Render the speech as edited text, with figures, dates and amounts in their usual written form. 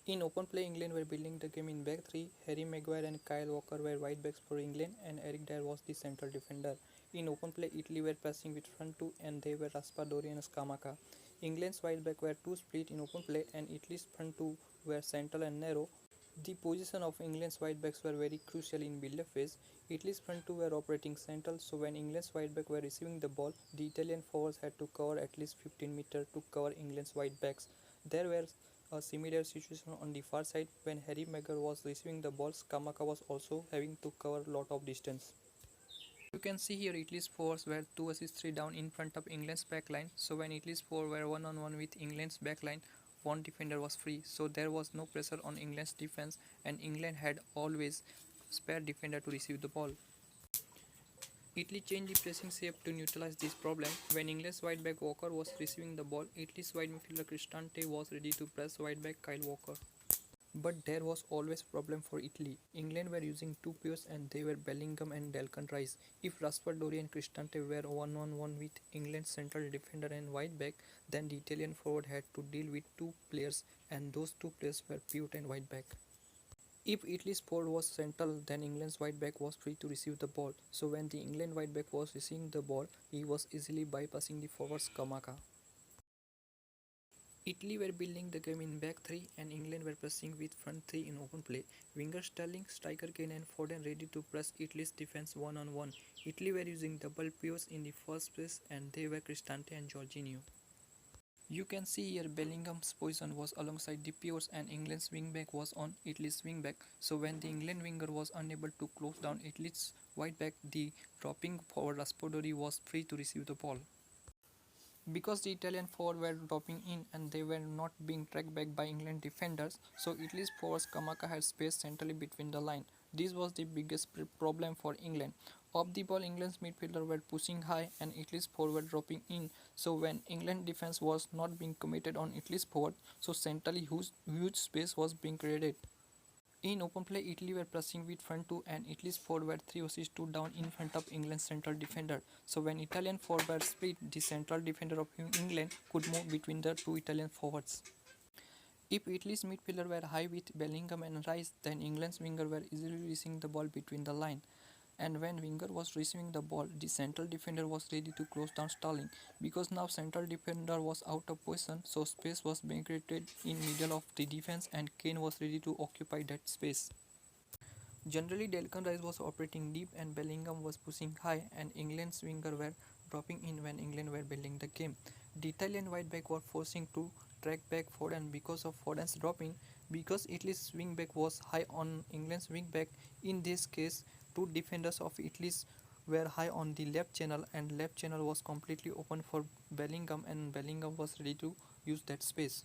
In open play, England were building the game in back three. Harry Maguire and Kyle Walker were right backs for England, and Eric Dyer was the central defender. In open play, Italy were pressing with front two, and they were Raspadori and Scamacca. England's wide back were two split in open play, and Italy's front two were central and narrow. The position of England's wide backs were very crucial in build-up phase. Italy's front two were operating central, so when England's wide back were receiving the ball, the Italian forwards had to cover at least 15 meters to cover England's wide backs. There were a similar situation on the far side when Harry Maguire was receiving the ball. Scamacca was also having to cover a lot of distance. You can see here Italy's forwards were 2 vs 3 down in front of England's backline. So when Italy's forwards were 1-on-1 with England's backline, one defender was free. So there was no pressure on England's defense, and England had always spare defender to receive the ball. Italy changed the pressing shape to neutralize this problem. When England's wide back Walker was receiving the ball, Italy's wide midfielder Cristante was ready to press wide back Kyle Walker. But there was always a problem for Italy. England were using two players, and they were Bellingham and Declan Rice. If Raspadori and Cristante were 1-on-1 with England's central defender and wide back, then the Italian forward had to deal with two players, and those two players were pivot and wide back. If Italy's forward was central, then England's wide back was free to receive the ball. So when the England wide back was receiving the ball, he was easily bypassing the forwards Kamaka. Italy were building the game in back three, and England were pressing with front three in open play. Winger Sterling, striker Kane and Foden ready to press Italy's defense one-on-one. Italy were using double pivots in the first place, and they were Cristante and Jorginho. You can see here Bellingham's position was alongside the pivots, and England's wingback was on Italy's wingback. So when the England winger was unable to close down Italy's wide back, the dropping forward Raspadori was free to receive the ball. Because the Italian forwards were dropping in and they were not being tracked back by England defenders, so Italy's forwards Kamaka had space centrally between the line. This was the biggest problem for England. Off the ball, England's midfielder were pushing high and Italy's forward were dropping in. So when England defense was not being committed on Italy's forward, so centrally huge space was being created. In open play, Italy were pressing with front two, and Italy's forward were 3 vs 2 down in front of England's central defender. So when Italian forward were split, the central defender of England could move between the two Italian forwards. If Italy's midfielder were high with Bellingham and Rice, then England's winger were easily receiving the ball between the line. And when winger was receiving the ball, the central defender was ready to close down Sterling. Because now central defender was out of position, so space was being created in middle of the defense, and Kane was ready to occupy that space. Generally, Declan Rice was operating deep and Bellingham was pushing high, and England's winger were dropping in when England were building the game. The Italian wide back were forcing to track back Foden because of Foden's dropping. Because Italy's wing back was high on England's wing back, in this case, two defenders of Italy's were high on the left channel, and left channel was completely open for Bellingham, and Bellingham was ready to use that space.